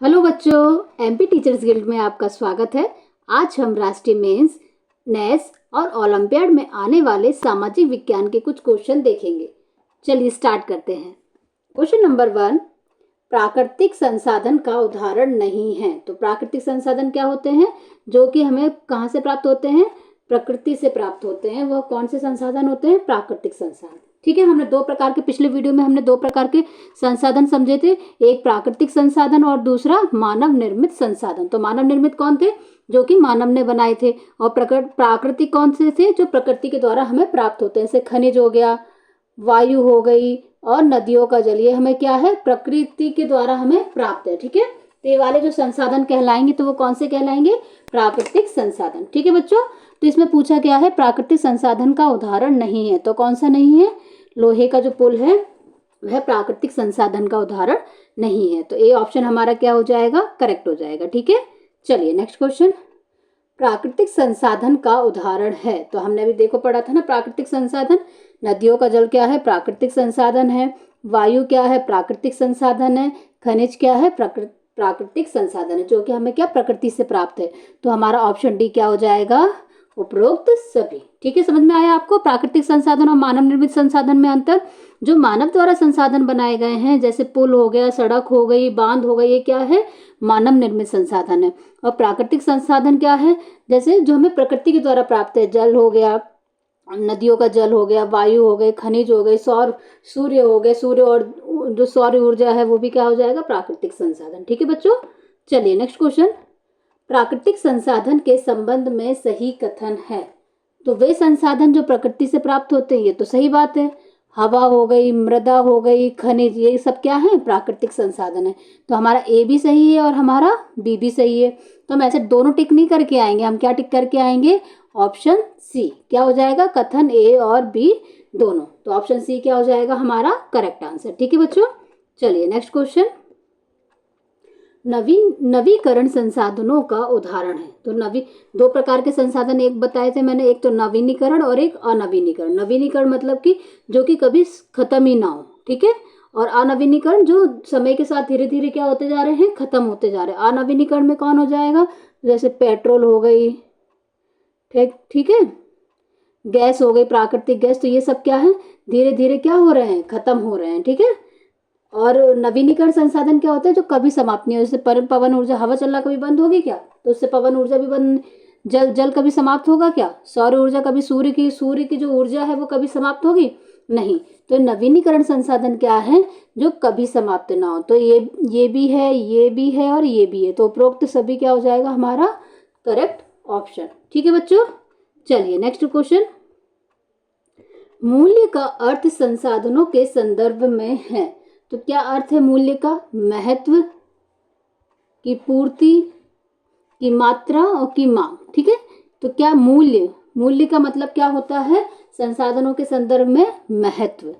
Hello बच्चों, MP teachers guild में आपका स्वागत है। आज हम राष्ट्रीय मेंस, नेस और ओलंपियाड में आने वाले सामाजिक विज्ञान के कुछ क्वेश्चन देखेंगे। चलिए स्टार्ट करते हैं। क्वेश्चन नंबर 1, प्राकृतिक संसाधन का उदाहरण नहीं है। तो प्राकृतिक संसाधन क्या होते हैं जो कि हमें कहाँ से प्राप्त होते हैं? प्रकृति से प्राप्त होते हैं। वह कौन से संसाधन होते हैं? प्राकृतिक संसाधन। ठीक है, हमने दो प्रकार के, पिछले वीडियो में हमने दो प्रकार के संसाधन समझे थे, एक प्राकृतिक संसाधन और दूसरा मानव निर्मित संसाधन। तो मानव निर्मित कौन थे? जो कि मानव ने बनाए थे। और प्राकृतिक कौन से थे? जो प्रकृति के द्वारा हमें प्राप्त होते हैं, जैसे खनिज हो गया, वायु हो गई और नदियों का जल। ये हमें क्या है? प्रकृति के द्वारा हमें प्राप्त है। ठीक है, तो ये वाले जो संसाधन कहलाएंगे तो वो कौन से कहलाएंगे? प्राकृतिक संसाधन। ठीक है बच्चों, तो इसमें पूछा गया है प्राकृतिक संसाधन का उदाहरण नहीं है। तो कौन सा नहीं है? लोहे का जो पुल है वह प्राकृतिक संसाधन का उदाहरण नहीं है। तो ए ऑप्शन हमारा क्या हो जाएगा? करेक्ट हो जाएगा। ठीक है, चलिए नेक्स्ट क्वेश्चन। प्राकृतिक संसाधन का उदाहरण है, तो हमने अभी देखो पढ़ा था ना, प्राकृतिक संसाधन, नदियों का जल क्या है? प्राकृतिक संसाधन है। वायु क्या है? प्राकृतिक संसाधन है। खनिज क्या है? प्राकृतिक संसाधन है, जो कि हमें क्या? प्रकृति से प्राप्त है। तो हमारा ऑप्शन डी क्या हो जाएगा? उपरोक्त सभी। ठीक है, समझ में आया आपको प्राकृतिक संसाधन और मानव निर्मित संसाधन में अंतर? जो मानव द्वारा संसाधन बनाए गए हैं, जैसे पुल हो गया, सड़क हो गई, बांध हो गई, ये क्या है? मानव निर्मित संसाधन है। और प्राकृतिक संसाधन क्या है? जैसे जो हमें प्रकृति के द्वारा प्राप्त है, जल हो गया, नदियों का जल हो गया, वायु हो गए, खनिज हो गए, सूर्य हो गए, सूर्य और जो सौर ऊर्जा है वो भी क्या हो जाएगा? प्राकृतिक संसाधन। ठीक है बच्चों, चलिए नेक्स्ट क्वेश्चन। प्राकृतिक संसाधन के संबंध में सही कथन है। तो वे संसाधन जो प्रकृति से प्राप्त होते हैं, ये तो सही बात है। हवा हो गई, मृदा हो गई, खनिज, ये सब क्या है? प्राकृतिक संसाधन है। तो हमारा ए भी सही है और हमारा बी भी सही है। तो हम ऐसे दोनों टिक नहीं करके आएंगे, हम क्या टिक करके आएंगे? Option C. क्या हो जाएगा? कथन ए और बी दोनों। तो ऑप्शन सी क्या हो जाएगा? हमारा करेक्ट आंसर। ठीक है बच्चों, चलिए नेक्स्ट क्वेश्चन। नवीकरण संसाधनों का उदाहरण है। तो दो प्रकार के संसाधन एक बताए थे मैंने, एक तो नवीनीकरण और एक अनवीनीकरण। नवीनीकरण मतलब कि जो कि कभी खत्म ही ना हो। ठीक है, और अनवीनीकरण जो समय के साथ धीरे धीरे क्या होते जा रहे हैं? खत्म होते जा रहे हैं। अनवीनीकरण में कौन हो जाएगा? जैसे पेट्रोल हो गई, ठीक है, गैस हो गई, प्राकृतिक गैस। तो ये सब क्या है? धीरे धीरे क्या हो रहे हैं? खत्म हो रहे हैं। ठीक है, और नवीनीकरण संसाधन क्या होता है? जो कभी समाप्त नहीं हो। जैसे पवन ऊर्जा, हवा चलना कभी बंद होगी क्या? तो उससे पवन ऊर्जा भी बंद। जल कभी समाप्त होगा क्या? सौर ऊर्जा कभी, सूर्य की जो ऊर्जा है वो कभी समाप्त होगी? नहीं। तो नवीनीकरण संसाधन क्या है? जो कभी समाप्त ना हो। तो ये भी है, ये भी है और ये भी है। तो उपरोक्त सभी क्या हो जाएगा? हमारा करेक्ट ऑप्शन। ठीक है बच्चों, चलिए नेक्स्ट क्वेश्चन। मूल्य का अर्थ संसाधनों के संदर्भ में है। तो क्या अर्थ है मूल्य का? महत्व, की पूर्ति, की मात्रा और की मांग। ठीक है, तो क्या मूल्य का मतलब क्या होता है? संसाधनों के संदर्भ में महत्व।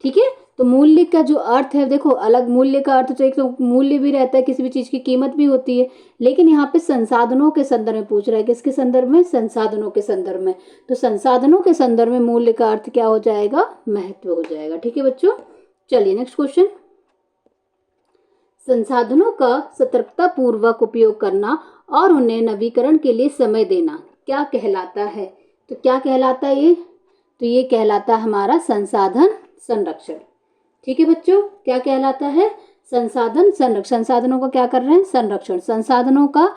ठीक है, तो मूल्य का जो अर्थ है, देखो अलग मूल्य का अर्थ, तो एक तो मूल्य भी रहता है, किसी भी चीज की कीमत भी होती है, लेकिन यहाँ पे संसाधनों के संदर्भ में पूछ रहा है। किसके संदर्भ में? संसाधनों के संदर्भ में। तो संसाधनों के संदर्भ में मूल्य का अर्थ क्या हो जाएगा? महत्व हो जाएगा। ठीक है बच्चों, चलिए नेक्स्ट क्वेश्चन। संसाधनों का सतर्कता पूर्वक उपयोग करना और उन्हें नवीकरण के लिए समय देना क्या कहलाता है? तो क्या कहलाता है ये? तो ये कहलाता है हमारा संसाधन संरक्षण। ठीक है बच्चों, क्या कहलाता है? संसाधन संरक्षण। संसाधनों का क्या कर रहे हैं? संरक्षण। संसाधनों का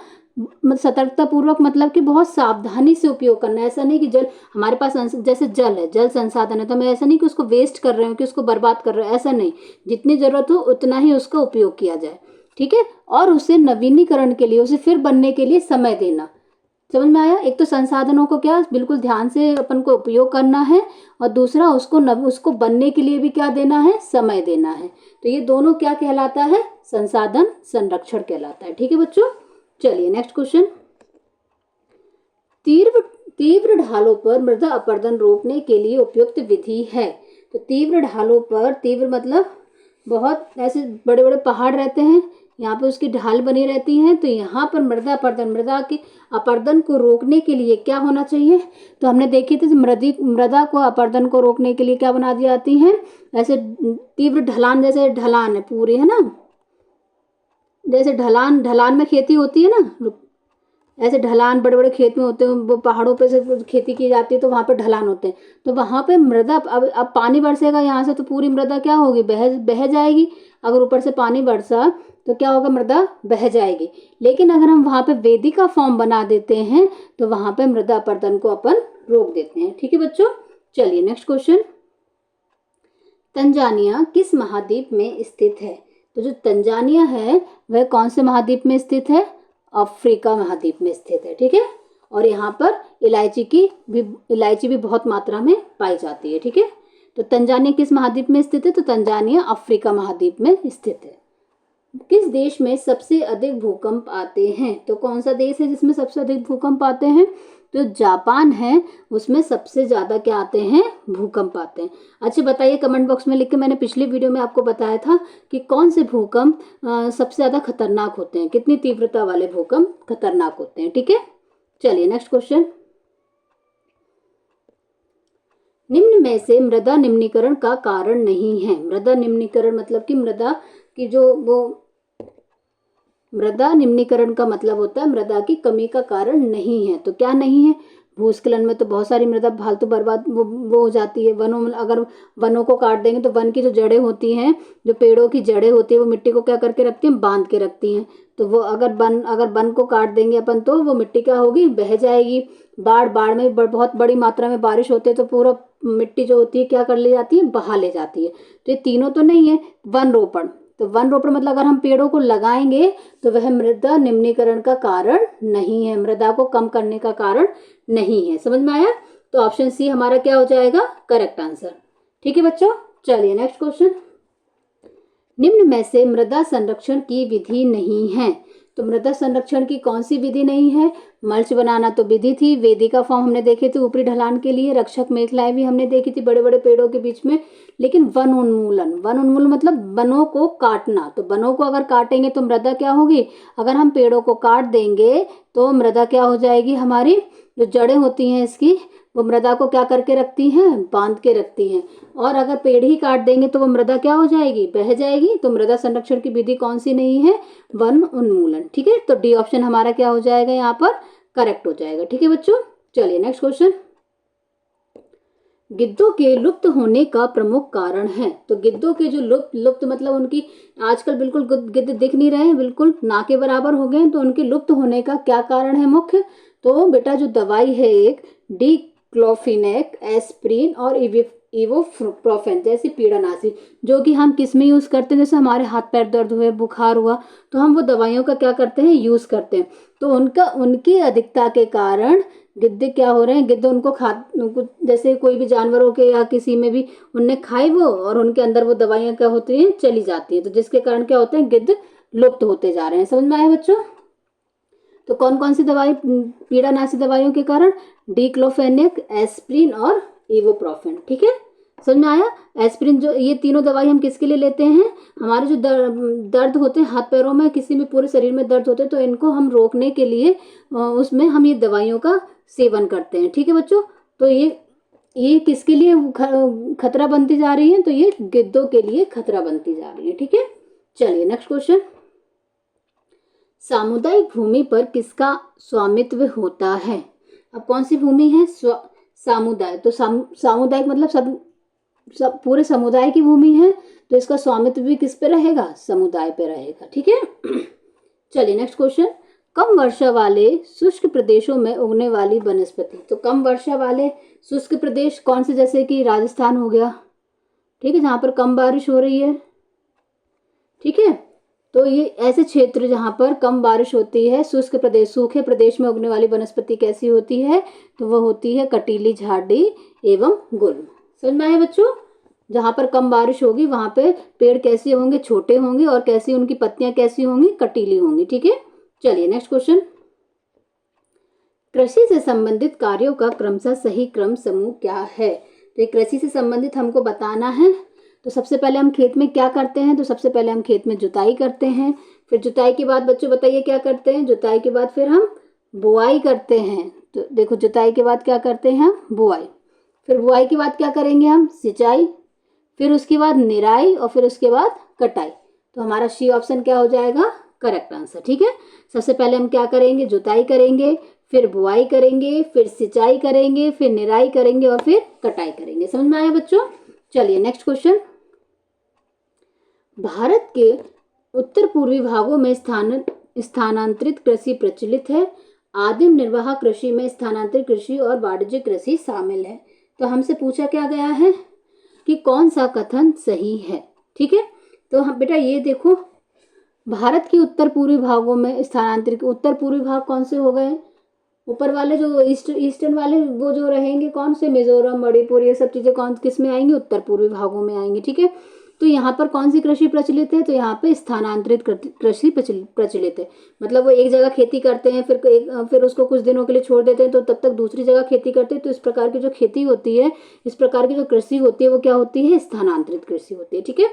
सतर्कता पूर्वक मतलब कि बहुत सावधानी से उपयोग करना। ऐसा नहीं कि जल हमारे पास, जैसे जल है, जल संसाधन है, तो मैं ऐसा नहीं कि उसको वेस्ट कर रहे हो, कि उसको बर्बाद कर रहे हो, ऐसा नहीं। जितनी जरूरत हो उतना ही उसका उपयोग किया जाए। ठीक है, और उसे नवीनीकरण के लिए, उसे फिर बनने के लिए समय देना। समझ में आया? एक तो संसाधनों को क्या बिल्कुल ध्यान से अपन को उपयोग करना है, और दूसरा उसको बनने के लिए भी क्या देना है? समय देना है। तो ये दोनों क्या कहलाता है? संसाधन संरक्षण कहलाता है। ठीक है बच्चों, चलिए नेक्स्ट क्वेश्चन। तीव्र ढालों पर मृदा अपरदन रोकने के लिए उपयुक्त विधि है। तो तीव्र ढालों पर, तीव्र मतलब बहुत ऐसे बड़े बड़े पहाड़ रहते हैं, यहाँ पे उसकी ढाल बनी रहती है, तो यहाँ पर मृदा के अपरदन को रोकने के लिए क्या होना चाहिए? तो हमने देखी थी मृदा को अपरदन को रोकने के लिए क्या बना दी जाती है? ऐसे तीव्र ढलान, जैसे ढलान है पूरी, है ना, जैसे ढलान ढलान में खेती होती है ना, ऐसे ढलान बड़े बड़े खेत में होते हैं, वो पहाड़ों पे से खेती की जाती है तो वहाँ पे ढलान होते हैं, तो वहाँ पे मृदा, अब पानी बरसेगा यहाँ से तो पूरी मृदा क्या होगी, बह बह जाएगी। अगर ऊपर से पानी बरसा तो क्या होगा, मृदा बह जाएगी। लेकिन अगर हम वहाँ पे वेदिका फॉर्म बना देते हैं तो वहाँ पे मृदा अपरदन को अपन रोक देते हैं। ठीक है बच्चों, चलिए नेक्स्ट क्वेश्चन। तंजानिया किस महाद्वीप में स्थित है? तो जो तंजानिया है वह कौन से महाद्वीप में स्थित है? अफ्रीका महाद्वीप में स्थित है। ठीक है, और यहाँ पर इलायची भी बहुत मात्रा में पाई जाती है। ठीक है, तो तंजानिया किस महाद्वीप में स्थित है? तो तंजानिया अफ्रीका महाद्वीप में स्थित है। किस देश में सबसे अधिक भूकंप आते हैं? तो कौन सा देश है जिसमें सबसे अधिक भूकंप आते हैं? तो जापान है, उसमें सबसे ज्यादा क्या आते हैं, भूकंप आते हैं। अच्छा बताइए कमेंट बॉक्स में लिख के, मैंने पिछली वीडियो में आपको बताया था कि कौन से भूकंप सबसे ज्यादा खतरनाक होते हैं, कितनी तीव्रता वाले भूकंप खतरनाक होते हैं। ठीक है, चलिए नेक्स्ट क्वेश्चन। निम्न में से मृदा निम्नीकरण का कारण नहीं है। मृदा निम्नीकरण मतलब कि मृदा की जो वो मृदा निम्नीकरण का मतलब होता है मृदा की कमी का कारण नहीं है। तो क्या नहीं है? भूस्खलन में तो बहुत सारी मृदा फालतू बर्बाद वो हो जाती है। वनों में अगर वनों को काट देंगे तो वन की जो जड़ें होती हैं, जो पेड़ों की जड़ें होती है, वो मिट्टी को क्या करके रखती हैं, बांध के रखती हैं। तो वो अगर वन को काट देंगे अपन तो वो मिट्टी क्या होगी, बह जाएगी। बाढ़ में बहुत बड़ी मात्रा में बारिश होती है तो पूरा मिट्टी जो होती है क्या कर ले जाती है, बहा ले जाती है। तो ये तीनों तो नहीं है। वन रोपण, तो वन रोपण मतलब अगर हम पेड़ों को लगाएंगे तो वह मृदा निम्नीकरण का कारण नहीं है, मृदा को कम करने का कारण नहीं है। समझ में आया? तो ऑप्शन सी हमारा क्या हो जाएगा, करेक्ट आंसर। ठीक है बच्चों, चलिए नेक्स्ट क्वेश्चन। निम्न में से मृदा संरक्षण की विधि नहीं है। तो मृदा संरक्षण की कौन सी विधि नहीं है? मल्च बनाना तो विधि थी, वेदिका फॉर्म हमने देखे थे ऊपरी ढलान के लिए, रक्षक मेखलाएं भी हमने देखी थी बड़े बड़े पेड़ों के बीच में। लेकिन वन उन्मूलन, वन उन्मूलन मतलब वनों को काटना। तो वनों को अगर काटेंगे तो मृदा क्या होगी, अगर हम पेड़ों को काट देंगे तो मृदा क्या हो जाएगी, हमारी जो जड़ें होती हैं इसकी, वो मृदा को क्या करके रखती हैं, बांध के रखती हैं। और अगर पेड़ ही काट देंगे तो वो मृदा क्या हो जाएगी, बह जाएगी। तो मृदा संरक्षण की विधि कौन सी नहीं है, वन उन्मूलन। ठीक है, तो डी ऑप्शन हमारा क्या हो जाएगा, यहाँ पर करेक्ट हो जाएगा। ठीक है बच्चों, चलिए नेक्स्ट क्वेश्चन। गिद्धों के लुप्त होने का प्रमुख कारण है। तो गिद्धों के जो लुप्त मतलब उनकी आजकल बिल्कुल गिद्ध दिख नहीं रहे हैं, बिल्कुल ना के बराबर हो गए हैं। तो उनके लुप्त होने का क्या कारण है मुख्य? तो बेटा जो दवाई है एक डिक्लोफिनेक, एस्प्रिन और इवोप्रोफेन जैसी पीड़ानाशी, जो कि हम किस में यूज करते हैं, जैसे हमारे हाथ पैर दर्द हुए, बुखार हुआ, तो हम वो दवाइयों का क्या करते हैं, यूज करते हैं। तो उनकी अधिकता के कारण गिद्ध क्या हो रहे हैं, गिद्ध उनको जैसे कोई भी जानवरों के या किसी में भी उनने खाए वो, और उनके अंदर वो दवाइयाँ क्या होती हैं, चली जाती है। तो जिसके कारण क्या होते हैं, गिद्ध लुप्त होते जा रहे हैं। समझ में आया बच्चों? तो कौन कौन सी दवाई पीड़ानाशी दवाइयों के कारण? डिक्लोफेनेक, एस्प्रिन और इवोप्रोफेन। ठीक है, समझ में आया? एस्प्रिन, जो ये तीनों दवाई हम किसके लिए लेते हैं, हमारे जो दर्द होते हैं हाथ पैरों में, किसी में पूरे शरीर में दर्द होते हैं, तो इनको हम रोकने के लिए उसमें हम ये दवाइयों का सेवन करते हैं। ठीक है बच्चों, तो ये किसके लिए खतरा बनती जा रही है? तो ये गिद्धों के लिए खतरा बनती जा रही है। ठीक है, चलिए नेक्स्ट क्वेश्चन। सामुदायिक भूमि पर किसका स्वामित्व होता है? अब कौन सी भूमि है, सामुदाय, तो सामुदायिक मतलब सब पूरे समुदाय की भूमि है, तो इसका स्वामित्व भी किस पे रहेगा, समुदाय पे रहेगा। ठीक है, चलिए नेक्स्ट क्वेश्चन। कम वर्षा वाले शुष्क प्रदेशों में उगने वाली वनस्पति। तो कम वर्षा वाले शुष्क प्रदेश कौन से, जैसे कि राजस्थान हो गया, ठीक है, जहाँ पर कम बारिश हो रही है। ठीक है, तो ये ऐसे क्षेत्र जहाँ पर कम बारिश होती है, शुष्क प्रदेश, सूखे प्रदेश में उगने वाली वनस्पति कैसी होती है? तो वो होती है कटीली झाड़ी एवं गुल्म। समझ में आया बच्चों? जहाँ पर कम बारिश होगी वहाँ पे पेड़ कैसे होंगे, छोटे होंगे, और कैसी उनकी पत्तियां कैसी होंगी, कटीली होंगी। ठीक है, चलिए नेक्स्ट क्वेश्चन। कृषि से संबंधित कार्यों का क्रमशः सही क्रम समूह क्या है? तो कृषि से संबंधित हमको बताना है। तो सबसे पहले हम खेत में क्या करते हैं? तो सबसे पहले हम खेत में जुताई करते हैं। फिर जुताई के बाद बच्चों बताइए क्या करते हैं? जुताई के बाद फिर हम बुआई करते हैं। तो देखो जुताई के बाद क्या करते हैं हम? बुआई। फिर बुआई के बाद क्या करेंगे हम? सिंचाई। फिर उसके बाद निराई, और फिर उसके बाद कटाई। तो हमारा सी ऑप्शन क्या हो जाएगा? Correct answer. ठीक है, सबसे पहले हम क्या करेंगे, जुताई करेंगे, फिर बुआई करेंगे, फिर सिंचाई करेंगे, फिर निराई करेंगे और फिर कटाई करेंगे। समझ में आया बच्चों? चलिए नेक्स्ट क्वेश्चन। भारत के उत्तर पूर्वी भागों में स्थानांतरित कृषि प्रचलित है। आदिम निर्वाह कृषि में स्थानांतरित कृषि और वाणिज्यिक कृषि शामिल है। तो हमसे पूछा क्या गया है कि कौन सा कथन सही है। ठीक है, तो हम बेटा ये देखो, भारत के उत्तर पूर्वी भागों में स्थानांतरित, उत्तर पूर्वी भाग कौन से हो गए, ऊपर वाले जो ईस्टर्न वाले वो जो रहेंगे कौन से, मिजोरम, मणिपुर, ये सब चीजें कौन किस में आएंगी, उत्तर पूर्वी भागों में आएंगी। ठीक है, तो यहाँ पर कौन सी कृषि प्रचलित है, तो यहाँ पे स्थानांतरित कृषि प्रचलित है। मतलब वो एक जगह खेती करते हैं, फिर उसको कुछ दिनों के लिए छोड़ देते हैं, तो तब तक दूसरी जगह खेती करते हैं। तो इस प्रकार की जो खेती होती है, इस प्रकार की जो कृषि होती है वो क्या होती है, स्थानांतरित कृषि होती है। ठीक है,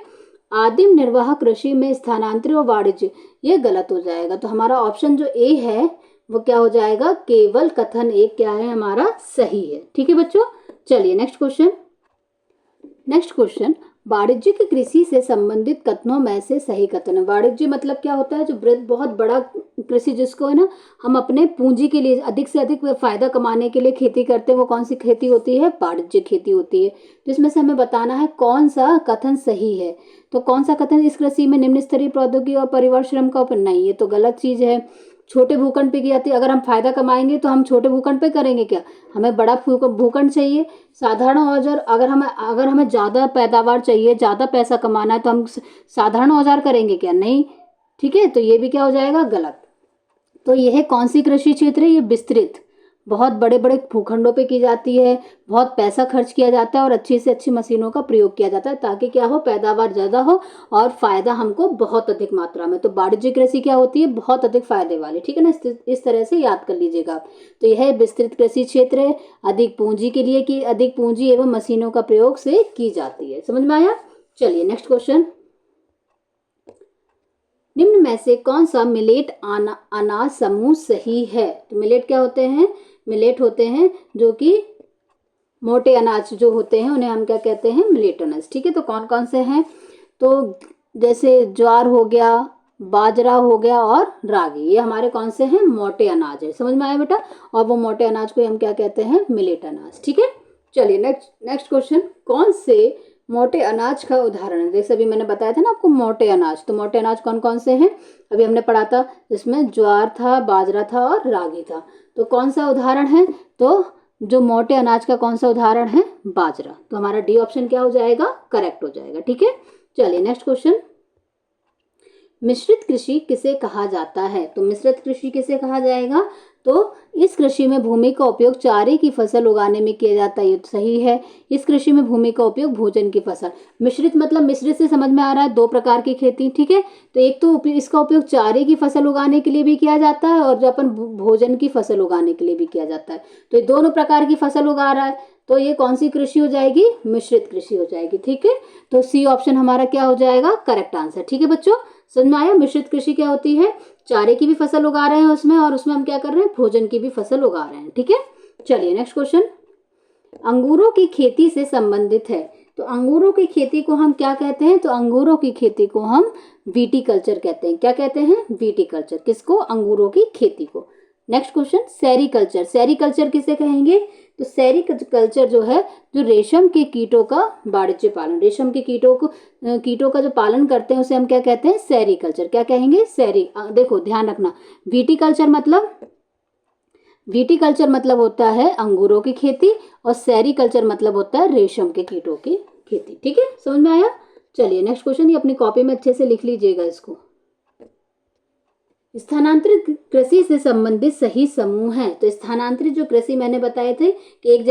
आदिम निर्वाह कृषि में स्थानांतरित और वाणिज्य, ये गलत हो जाएगा। तो हमारा ऑप्शन जो ए है वो क्या हो जाएगा, केवल कथन एक क्या है हमारा सही है। ठीक है बच्चों, चलिए नेक्स्ट क्वेश्चन। नेक्स्ट क्वेश्चन, वाणिज्यिक कृषि से संबंधित कथनों में से सही कथन है। वाणिज्य मतलब क्या होता है, जो बहुत बड़ा कृषि जिसको है ना हम अपने पूंजी के लिए अधिक से अधिक फायदा कमाने के लिए खेती करते हैं, वो कौन सी खेती होती है, वाणिज्यिक खेती होती है। तो इसमें से हमें बताना है कौन सा कथन सही है। तो कौन सा कथन, इस कृषि में निम्न स्तरीय प्रौद्योगिकी और परिवार श्रम का उपयोग, नहीं, ये तो गलत चीज है। छोटे भूखंड पे की जाती है, अगर हम फायदा कमाएंगे तो हम छोटे भूखंड पे करेंगे क्या, हमें बड़ा भूखंड चाहिए। साधारण औजार, अगर हमें ज़्यादा पैदावार चाहिए, ज़्यादा पैसा कमाना है, तो हम साधारण औजार करेंगे क्या, नहीं। ठीक है, तो ये भी क्या हो जाएगा, गलत। तो यह कौन सी कृषि क्षेत्र है, ये विस्तृत, बहुत बड़े बड़े भूखंडों पे की जाती है, बहुत पैसा खर्च किया जाता है और अच्छी से अच्छी मशीनों का प्रयोग किया जाता है, ताकि क्या हो, पैदावार ज़्यादा हो और फायदा हमको बहुत अधिक मात्रा में। तो वाणिज्यिक कृषि क्या होती है, बहुत अधिक फायदे वाली। ठीक है ना, इस तरह से याद कर लीजिएगा आप। तो यह विस्तृत कृषि क्षेत्र है, अधिक पूंजी के लिए की, अधिक पूंजी एवं मशीनों का प्रयोग से की जाती है। समझ में आया? चलिए नेक्स्ट क्वेश्चन। निम्न में से कौन सा मिलेट अनाज समूह सही है। तो मिलेट क्या होते हैं, मिलेट होते हैं जो कि मोटे अनाज जो होते हैं, उन्हें हम क्या कहते हैं, मिलेट अनाज। ठीक है, तो कौन कौन से हैं, तो जैसे ज्वार हो गया, बाजरा हो गया और रागी, ये हमारे कौन से हैं, मोटे अनाज है। समझ में आया बेटा? और वो मोटे अनाज को हम क्या कहते हैं, मिलेट अनाज। ठीक है, चलिए नेक्स्ट क्वेश्चन। कौन से मोटे अनाज का उदाहरण है, जैसे अभी मैंने बताया था ना आपको मोटे अनाज, तो मोटे अनाज कौन कौन से हैं, अभी हमने पढ़ा था, इसमें ज्वार था, बाजरा था और रागी था। तो कौन सा उदाहरण है, तो जो मोटे अनाज का कौन सा उदाहरण है, बाजरा। तो हमारा डी ऑप्शन क्या हो जाएगा, करेक्ट हो जाएगा। ठीक है, चलिए नेक्स्ट क्वेश्चन। मिश्रित कृषि किसे कहा जाता है। तो मिश्रित कृषि किसे कहा जाएगा, तो इस कृषि में भूमि का उपयोग चारे की फसल उगाने में किया जाता है, ये तो सही है। इस कृषि में भूमि का उपयोग भोजन की फसल, मिश्रित मतलब मिश्रित से समझ में आ रहा है, दो प्रकार की खेती। ठीक है, तो एक तो इसका उपयोग चारे की फसल उगाने के लिए भी किया जाता है और जो अपन भोजन की फसल उगाने के लिए भी किया जाता है। तो ये दोनों प्रकार की फसल उगा रहा है, तो ये कौन सी कृषि हो जाएगी, मिश्रित कृषि हो जाएगी। ठीक है, तो सी ऑप्शन हमारा क्या हो जाएगा, करेक्ट आंसर। ठीक है बच्चों, समझ में आया? मिश्रित कृषि क्या होती है, चारे की भी फसल उगा रहे हैं उसमें, और उसमें हम क्या कर रहे हैं, भोजन की भी फसल उगा रहे हैं। ठीक है, चलिए नेक्स्ट क्वेश्चन। अंगूरों की खेती से संबंधित है। तो अंगूरों की खेती को हम क्या कहते हैं, तो अंगूरों की खेती को हम विटीकल्चर कहते हैं। क्या कहते हैं, विटीकल्चर। किसको, अंगूरों की खेती को। Next question, sericulture. सेरीकल्चर किसे कहेंगे, तो सेरीकल्चर जो है, जो रेशम के कीटों का वाणिज्य पालन, रेशम के कीटों का जो पालन करते हैं उसे हम क्या कहते हैं, सेरीकल्चर। क्या कहेंगे, देखो ध्यान रखना, विटीकल्चर मतलब होता है अंगूरों की खेती और सेरीकल्चर मतलब होता है रेशम के कीटों की खेती। ठीक है, समझ में आया? चलिए नेक्स्ट क्वेश्चन, ये अपनी कॉपी में अच्छे से लिख लीजिएगा इसको। स्थानांतरित कृषि से संबंधित सही समूह है। तो स्थानांतरित जो कृषि मैंने बताए थे कि एक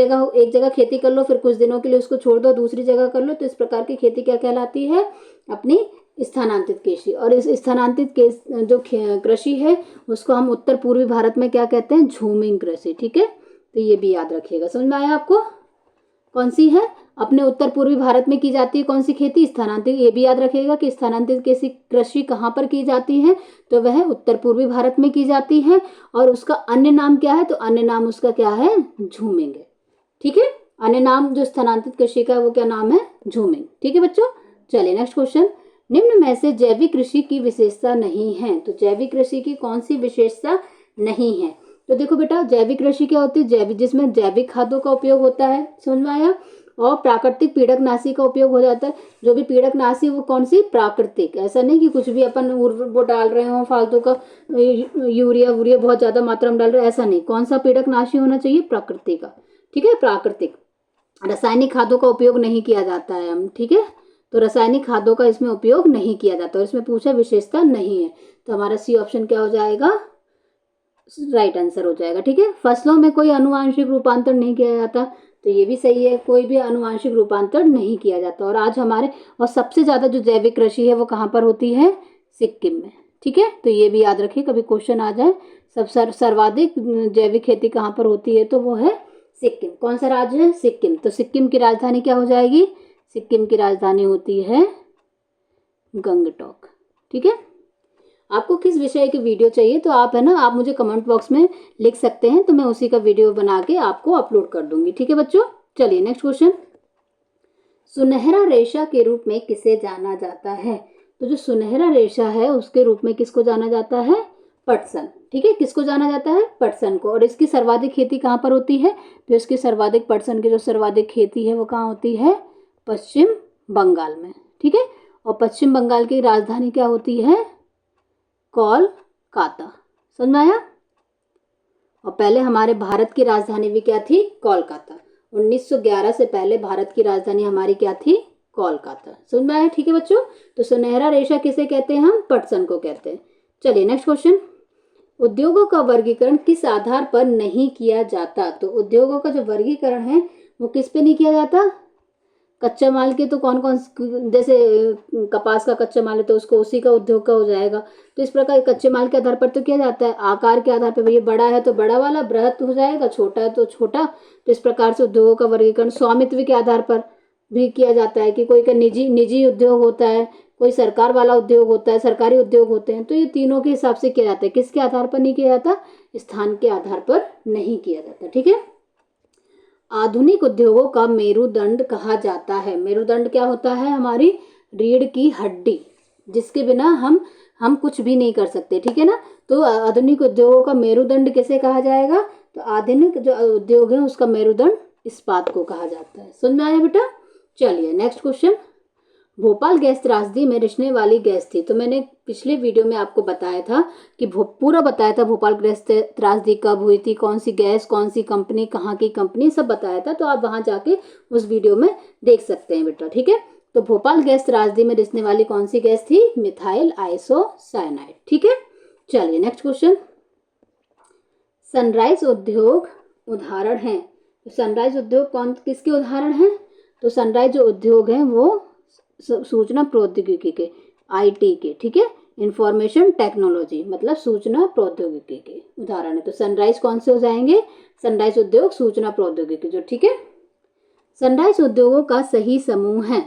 जगह खेती कर लो, फिर कुछ दिनों के लिए उसको छोड़ दो, दूसरी जगह कर लो, तो इस प्रकार की खेती क्या कहलाती है, अपनी स्थानांतरित कृषि। और इस स्थानांतरित जो कृषि है उसको हम उत्तर पूर्वी भारत में क्या कहते हैं, झूमिंग कृषि। ठीक है, तो ये भी याद रखिएगा। समझ में आया आपको? कौन सी है, अपने उत्तर पूर्वी भारत में की जाती है कौन सी खेती, स्थानांतरित। ये भी याद रखिएगा कि स्थानांतरित कृषि कहाँ पर की जाती है, तो वह उत्तर पूर्वी भारत में की जाती है। और उसका अन्य नाम क्या है, तो अन्य नाम उसका क्या है, झूमिंग है। ठीक है, अन्य नाम जो स्थानांतरित कृषि का वो क्या नाम है, झूमिंग। ठीक है बच्चों, चलिए नेक्स्ट क्वेश्चन। निम्न में से जैविक कृषि की विशेषता नहीं है। तो जैविक कृषि की कौन सी विशेषता नहीं है? तो देखो बेटा, जैविक कृषि क्या होती है? जैविक, जिसमें जैविक खादों का उपयोग होता है, समझ में आया, और प्राकृतिक पीड़कनाशी का उपयोग हो जाता है। जो भी पीड़कनाशी वो कौन सी? प्राकृतिक। ऐसा नहीं कि कुछ भी अपन वो डाल रहे हो फालतू का, यूरिया वूरिया बहुत ज्यादा मात्रा में डाल रहे हैं, ऐसा नहीं। कौन सा पीड़कनाशी होना चाहिए? प्रकृति का, ठीक है, प्राकृतिक। रासायनिक खादों का उपयोग नहीं किया जाता है हम, ठीक है। तो रासायनिक खादों का इसमें उपयोग नहीं किया जाता, और इसमें पूछा विशेषता नहीं है, तो हमारा सी ऑप्शन क्या हो जाएगा? राइट आंसर हो जाएगा, ठीक है। फसलों में कोई आनुवांशिक रूपांतर नहीं किया जाता, तो ये भी सही है, कोई भी आनुवांशिक रूपांतर नहीं किया जाता। और आज हमारे, और सबसे ज्यादा जो जैविक कृषि है वो कहाँ पर होती है? सिक्किम में, ठीक है। तो ये भी याद रखिए, कभी क्वेश्चन आ जाए, सब सर्वाधिक जैविक खेती कहाँ पर होती है, तो वो है सिक्किम। कौन सा राज्य है? सिक्किम। तो सिक्किम की राजधानी क्या हो जाएगी? सिक्किम की राजधानी होती है गंगटोक, ठीक है। आपको किस विषय की वीडियो चाहिए तो आप, है ना, आप मुझे कमेंट बॉक्स में लिख सकते हैं, तो मैं उसी का वीडियो बना के आपको अपलोड कर दूंगी, ठीक है बच्चों। चलिए नेक्स्ट क्वेश्चन। सुनहरा रेशा के रूप में किसे जाना जाता है? तो जो सुनहरा रेशा है उसके रूप में किसको जाना जाता है? पटसन, ठीक है। किसको जाना जाता है? पटसन को। और इसकी सर्वाधिक खेती कहाँ पर होती है? तो इसकी सर्वाधिक, पटसन की जो सर्वाधिक खेती है वो कहाँ होती है? पश्चिम बंगाल में, ठीक है। और पश्चिम बंगाल की राजधानी क्या होती है? कोलकाता, समझ में आया। और पहले हमारे भारत की राजधानी भी क्या थी? कोलकाता। 1911 से पहले भारत की राजधानी हमारी क्या थी? कोलकाता, समझ में आया, ठीक है बच्चों। तो सुनहरा रेशा किसे कहते हैं हम? पटसन को कहते हैं। चलिए नेक्स्ट क्वेश्चन। उद्योगों का वर्गीकरण किस आधार पर नहीं किया जाता? तो उद्योगों का जो वर्गीकरण है वो किस पे नहीं किया जाता? कच्चा माल के तो कौन कौन, जैसे कपास का कच्चा माल है तो उसको उसी का उद्योग का हो जाएगा। तो इस प्रकार कच्चे माल के आधार पर तो किया जाता है, आकार के आधार पर, भैया बड़ा है तो बड़ा वाला बृहत हो जाएगा, छोटा है तो छोटा। तो इस प्रकार से उद्योगों का वर्गीकरण स्वामित्व के आधार पर भी किया जाता है, कि कोई का निजी निजी उद्योग होता है, कोई सरकार वाला उद्योग होता है, सरकारी उद्योग होते हैं। तो ये तीनों के हिसाब से किया जाता है। किसके आधार पर नहीं किया जाता? स्थान के आधार पर नहीं किया जाता, ठीक है। आधुनिक उद्योगों का मेरुदंड कहा जाता है। मेरुदंड क्या होता है? हमारी रीढ़ की हड्डी, जिसके बिना हम कुछ भी नहीं कर सकते, ठीक है ना। तो आधुनिक उद्योगों का मेरुदंड किसे कहा जाएगा? तो आधुनिक जो उद्योग है उसका मेरुदंड इस्पात को कहा जाता है। समझ में आया बेटा? चलिए नेक्स्ट क्वेश्चन। भोपाल गैस त्रासदी में रिसने वाली गैस थी। तो मैंने पिछले वीडियो में आपको बताया था कि पूरा बताया था भोपाल गैस त्रासदी कब हुई थी, कौन सी गैस, कौन सी कंपनी, कहाँ की कंपनी, सब बताया था। तो आप वहां जाके उस वीडियो में देख सकते हैं बेटा, ठीक है। तो भोपाल गैस त्रासदी में रिसने वाली कौन सी गैस थी? मिथाइल आइसोसाइनाइड, ठीक है। चलिए नेक्स्ट क्वेश्चन। सनराइज उद्योग उदाहरण है। तो सनराइज उद्योग कौन, किसके उदाहरण है? तो सनराइज जो उद्योग है वो सूचना प्रौद्योगिकी के, आईटी के, ठीक है। इंफॉर्मेशन टेक्नोलॉजी मतलब सूचना प्रौद्योगिकी के उदाहरण है। तो सनराइज कौन से हो जाएंगे? सनराइज उद्योग सूचना प्रौद्योगिकी जो, ठीक है। सनराइज उद्योगों का सही समूह है।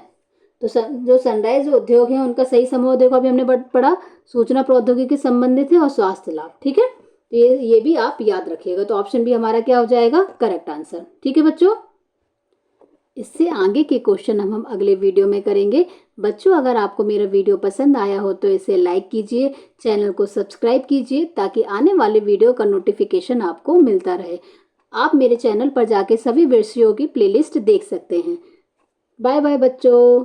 तो जो सनराइज उद्योग है उनका सही समूह, देखो अभी हमने पढ़ा, सूचना प्रौद्योगिकी संबंधित है और स्वास्थ्य लाभ, ठीक है। तो ये भी आप याद रखिएगा। तो ऑप्शन भी हमारा क्या हो जाएगा? करेक्ट आंसर, ठीक है बच्चों। इससे आगे के क्वेश्चन हम अगले वीडियो में करेंगे। बच्चों अगर आपको मेरा वीडियो पसंद आया हो तो इसे लाइक कीजिए, चैनल को सब्सक्राइब कीजिए, ताकि आने वाले वीडियो का नोटिफिकेशन आपको मिलता रहे। आप मेरे चैनल पर जाके सभी विषयों की प्लेलिस्ट देख सकते हैं। बाय बाय बच्चों।